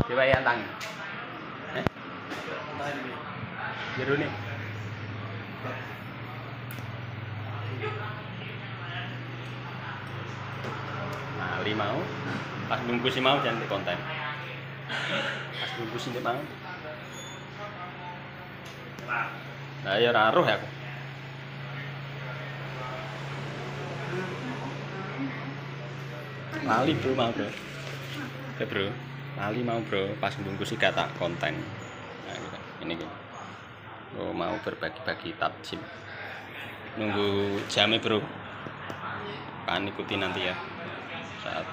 Coba yang tangan. Biru nih. Nah, 5 mau. Pas bungkus mau jangan di konten. Pas bungkus ini mau. Nah, ya naruh ya aku. Lali bro mau bro. Oke bro. Lali mau bro. Pas bungkus sih kata konten. Nah, gitu. Ini gitu. Oh, mau berbagi-bagi tabsim. Nunggu jamnya bro. Kan ikuti nanti ya saat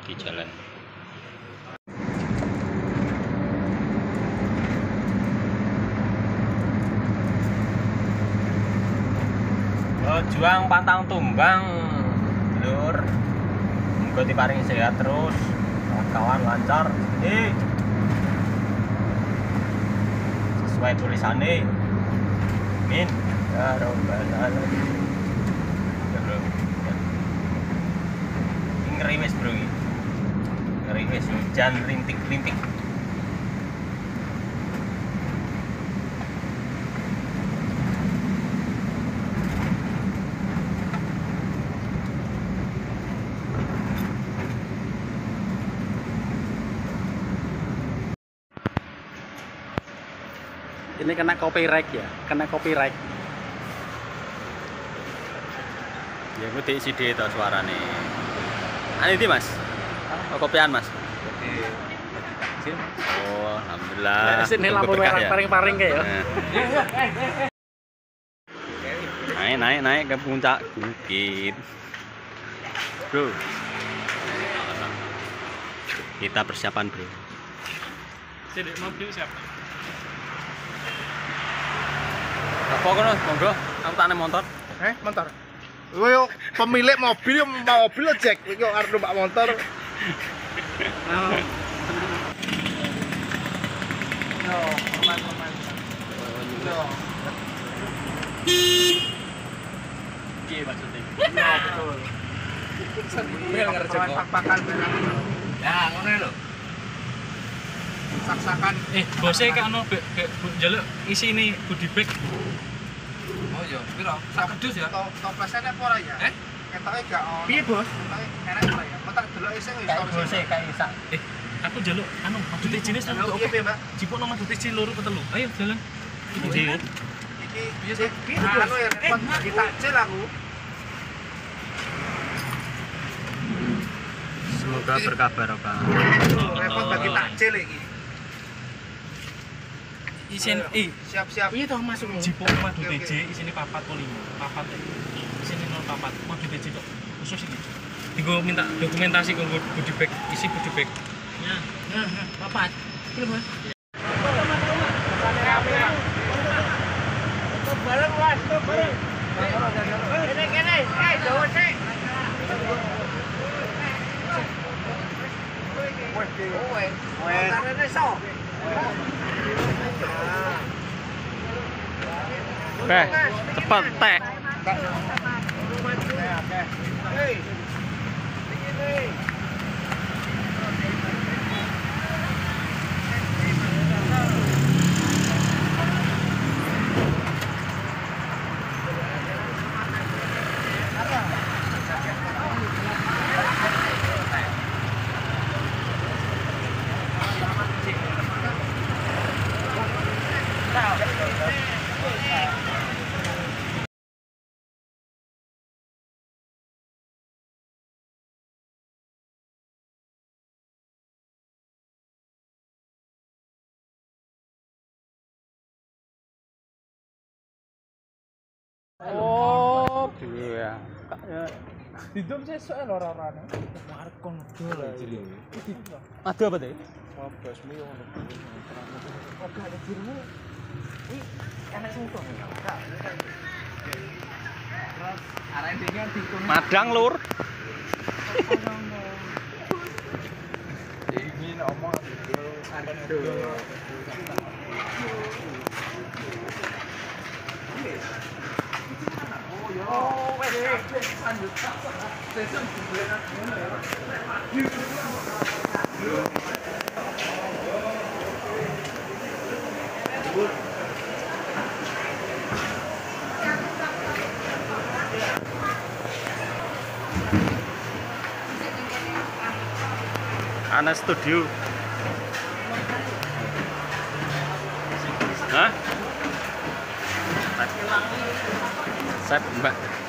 di jalan. Juang pantang tumbang lur, muga diparingi sehat terus, kawan lancar sesuai tulisannya min ya robbal alamin. Ngerimis bro, ngerimis hujan rintik-rintik. Ini kena copyright ya, kena copyright. Ya gue di CD itu suara nih. Ini mas, oh, kopian mas. Oh, alhamdulillah. Sini lampu merah paring-paring kayak ya. Naik ke puncak bukit, bro. Kita persiapan bro. Jadi mobil siapa? Apa kono, monggo. Aku tak motor. Motor. Yo pemilik mobil yang mau mobil Jack, yo arep numpak motor. Yo, aman. Yo. Piye maksudnya? Ya, betul. Bel ngerti kok. Pak-pakan barang. Ya, ngono lho. Sak-sakan. Bose kan ono njaluk isine goodie bag. Oh iya, piro? Sak kedus ya? Toplesane apa ora ya? Ketoke gak ono. Piye, Bos? Enak ora ya? Kok tak delok iseng wis Bose kayak isak. Aku njaluk anu madut jenis anu Oke, Mbak. jipuk no madut iji loro ketelu. Ayo jalan. Iki Iki biasa anu ya repot bagi takjil aku. semoga berkah barokah. Repot bagi takjil iki. Isin Siap-siap. iya toh masuk jipuk madut iji isine 4 atau 5. 4 isine 04 madut iji tok. Khusus iki. Digo minta dokumentasi kanggo goodie bag, isi goodie bag. Ya, 4. Kilo, Mas. Bareng, Mas. Bareng. Kene. Jauh sik. Cepat tek. Oh, iya. Didum sesuk lho ora-orane. Arep kon dol iki. Aduh apa teh? Basmi yo ngono. Oke, ada dirimu. Ih, enak sing to. Terus arek dene dikon. Madang lur. Ini ngomong aduh. Oh, wes lanjut. Sesuk bulan ngono ya. Ana Studio. Hah? Set Mbak.